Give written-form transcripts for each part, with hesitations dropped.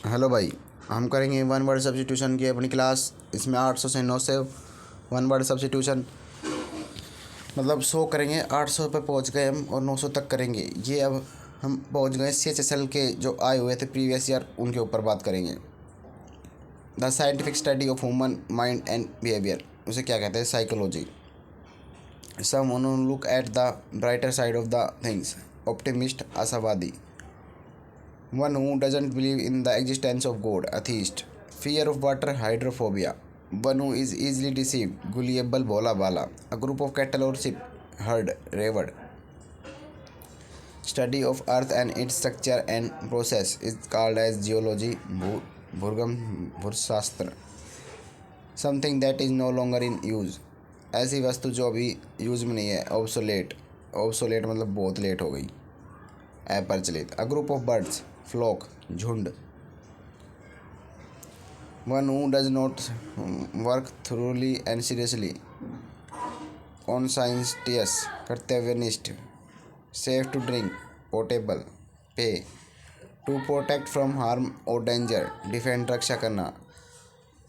Hello भाई। हम करेंगे वन वर्ड सब्स्टिट्यूशन की अपनी क्लास। इसमें 800 से 900 वन वर्ड सब्स्टिट्यूशन मतलब 100 करेंगे। 800 पे पहुंच गए हम और 900 तक करेंगे। ये अब हम पहुंच गए CHSL के जो आए हुए थे प्रीवियस ईयर, उनके ऊपर बात करेंगे। The scientific study of human mind and behaviour, उसे क्या कहते हैं? Psychology. Some look at the brighter side of the things, optimist आशावादी। One who doesn't believe in the existence of God, atheist. Fear of water, hydrophobia. One who is easily deceived, gullible, bhola bala. A group of cattle or sheep, herd, revered. Study of earth and its structure and process is called as geology, bhurgam, bhursastra. Something that is no longer in use. ऐसी वस्तु जो अभी use में नहीं है, obsolete. Obsolete मतलब बहुत late हो गई, अप्रचलित। A group of birds, flock, झुंड। One who does not work thoroughly and seriously, conscientious, कर्तव्यनिष्ठ। सेफ टू ड्रिंक, पोर्टेबल, पे। To protect from harm or danger, defend, रक्षा करना।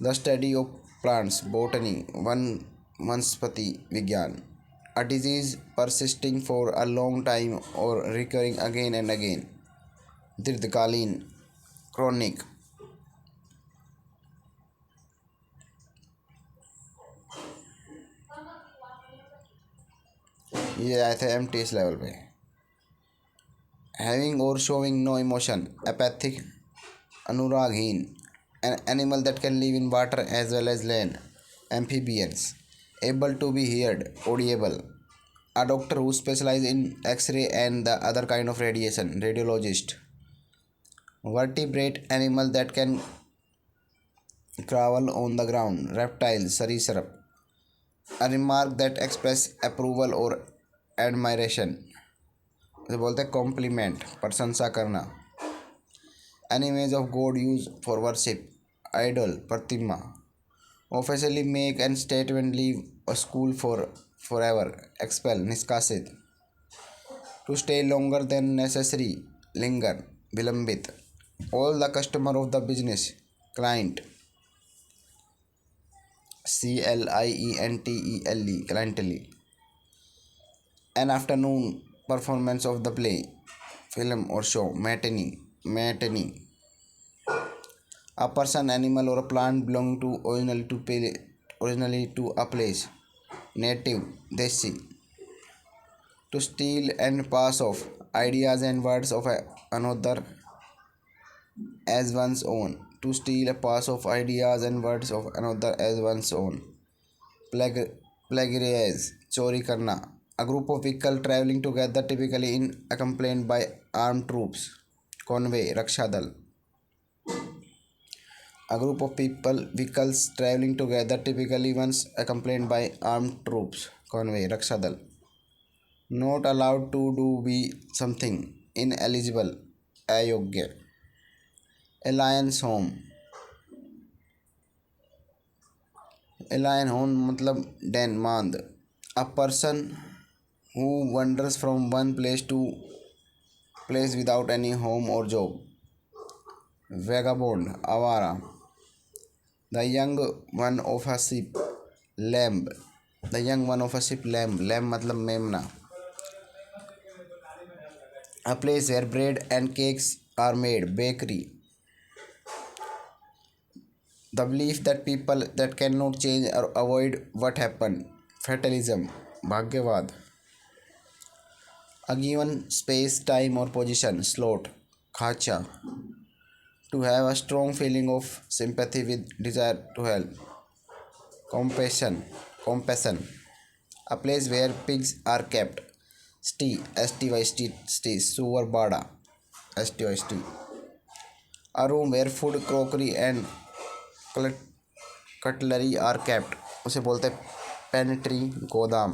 The study of plants, botany, वनस्पति विज्ञान। A disease persisting for a long time or recurring again and again, दीर्घकालीन, chronic। ये आए थे MTS लेवल पे। Having or showing no emotion, apathic, अनुरागहीन। An animal that can live in water as well as land, amphibians। Able to be heard, audible। A doctor who specializes in X-ray and the other kind of radiation, radiologist। Vertebrate animal that can crawl on the ground, reptiles, सरीसृप। A remark that express approval or admiration, उसे बोलते हैं compliment, प्रशंसा करना। An image of God used for worship, idol, Pratima. Officially make and statement leave a school for forever, expel, निष्कासित। To stay longer than necessary, linger, विलंबित। All the customer of the business, client, CLIENTELE, clientele। An afternoon performance of the play, film or show, matinee। A person, animal or a plant belonging to originally to a place, native, desi। To steal and pass off ideas and words of another as one's own, to steal, pass off ideas and words of another as one's own। Plagiarize, चोरी करना। A group of vehicle traveling together, typically in accompanied by armed troops, convoy, रक्षा दल। A group of vehicles traveling together, typically once accompanied by armed troops, convoy, रक्षा दल। Not allowed to do be something, ineligible, अयोग्य। Alliance home, alien home मतलब den, मांद। A person who wanders from one place to place without any home or job, vagabond, आवारा। The young one of a sheep, lamb। The young one of a sheep, lamb, lamb मतलब मेमना। A place where bread and cakes are made, bakery। The belief that people that cannot change or avoid what happened, fatalism, भाग्यवाद। A given space, time or position, slot, खाचा। To have a strong feeling of sympathy with desire to help, compassion। A place where pigs are kept, STY, sewer, bada, STY। A room where food, crockery and cutlery are kept, उसे बोलते हैं पेनिट्री, गोदाम।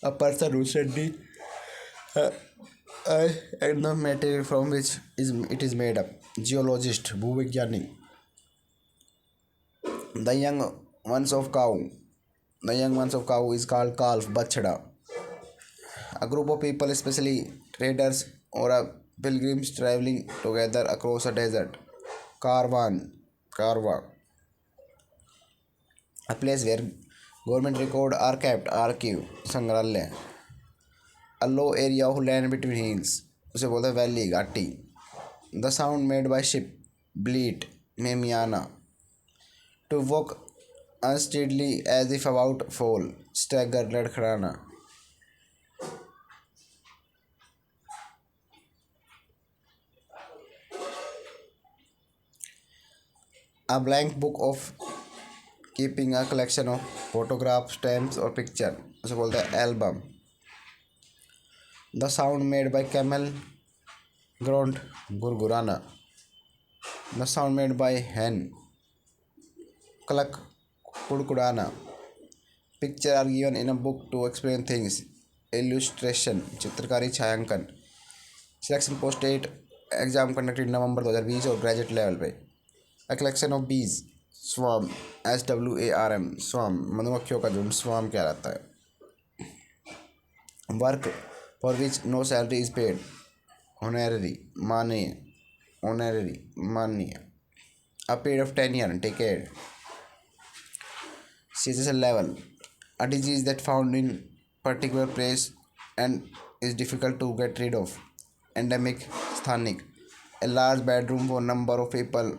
A person who study and the material from which it is made up, geologist, भूविज्ञानी। The young ones of cow, the young ones of cow is called calf, बछड़ा। A group of people, especially traders or a pilgrims traveling together across a desert. Karwan, a place where government record are kept, archive, संग्रहालय. A low area of land between hills, उसे बोलते हैं valley, घाटी. The sound made by ship, bleat, memiana. To walk unsteadily as if about fall, stagger, लड़खड़ाना. A blank book of keeping a collection of photographs, stamps or picture, उसे बोलते हैं album. The sound made by camel grunt, gurgurana. The sound made by hen, cluck, kudkudana. Picture are given in a book to explain things. Illustration, चित्रकारी छायांकन. Selection post 8 exam conducted नवंबर 2020 और graduate level पे. A collection of bees, swarm, SWARM, swarm, मधुमक्खियों का झुंड, swarm क्या रहता है. Work for which no salary is paid, honorary, माननीय. A period of 10 years, decade. CSSL level, a disease that found in particular place and is difficult to get rid of. Endemic, स्थानिक. A large bedroom for number of people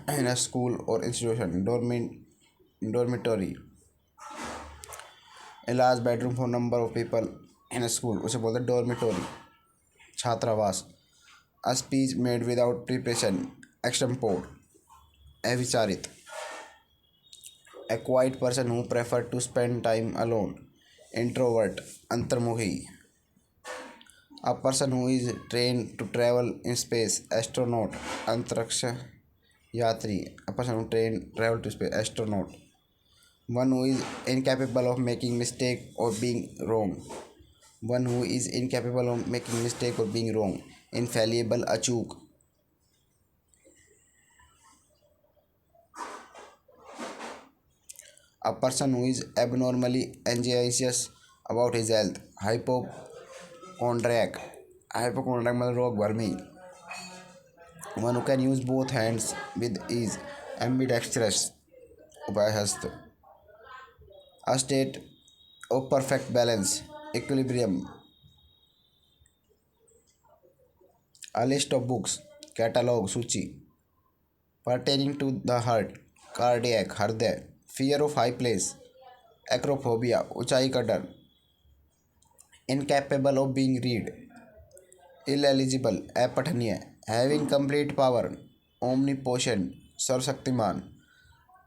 in a school or institution, dormitory. A large bedroom for number of people in a school, उसे बोलते हैं dormitory, छात्रावास. A speech made without preparation, extempore, अविचारित. A quiet person who prefer to spend time alone, introvert, अंतर्मुखी. A person who is trained to travel in space, astronaut, अंतरिक्ष यात्री. A person who travel to space, astronaut. One who is incapable of making mistake or being wrong. One who is incapable of making mistake or being wrong. Infallible, अचूक. A person who is abnormally anxious about his health. Hypochondriac. Hypochondriac मतलब रोग भरमी. One who can use both hands with ease. Ambidextrous, उभयहस्त. A state of perfect balance, equilibrium. A list of books, catalog, सूची. Pertaining to the heart, cardiac, हृदय. Fear of high place, acrophobia, ऊंचाई का डर. Incapable of being read, ineligible, अपठनीय. Having complete power, omnipotent, सर्वशक्तिमान.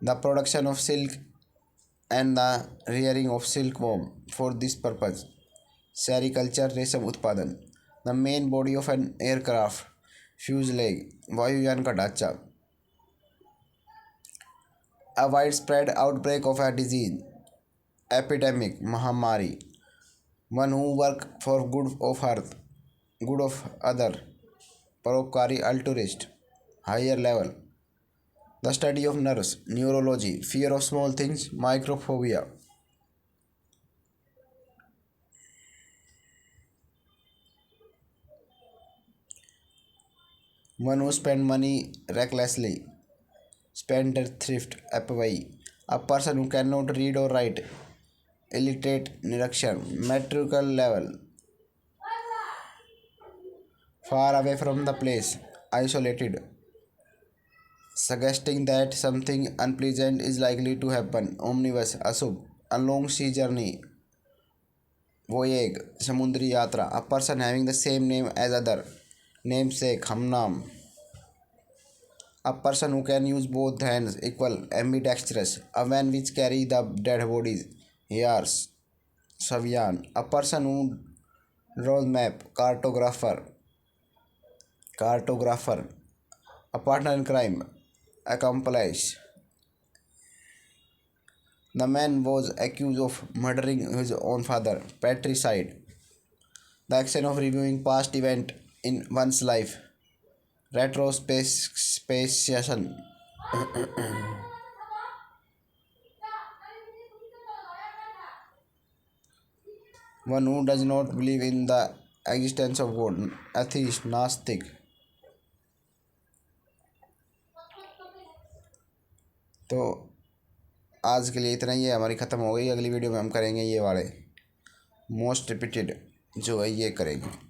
The production of silk and the rearing of silkworm for this purpose, sericulture, रेशम उत्पादन. The main body of an aircraft, fuselage, वायुयान का ढांचा. A widespread outbreak of a disease, epidemic, महामारी. One who work for good of earth, good of other, परोपकारी, altruist, higher level. The study of nerves, neurology. Fear of small things, microphobia. One who spend money recklessly, spendthrift, अपव्ययी. A person who cannot read or write, illiterate, निरक्षर, metrical level. Far away from the place, isolated, suggesting that something unpleasant is likely to happen. Omnibus, अशुभ. A long sea journey, voyage, समुद्री यात्रा. A person having the same name as other, namesake, हमनाम. A person who can use both hands, equal, ambidextrous. A van which carry the dead bodies, heirs, savian. A person who draws map, cartographer. A partner in crime, accomplice. The man was accused of murdering his own father, patricide. The action of reviewing past event in one's life, retrospection. One who does not believe in the existence of God, atheist, नास्तिक। तो आज के लिए इतना ही है, हमारी ख़त्म हो गई। अगली वीडियो में हम करेंगे ये वाले मोस्ट रिपीटेड जो है ये करेंगे।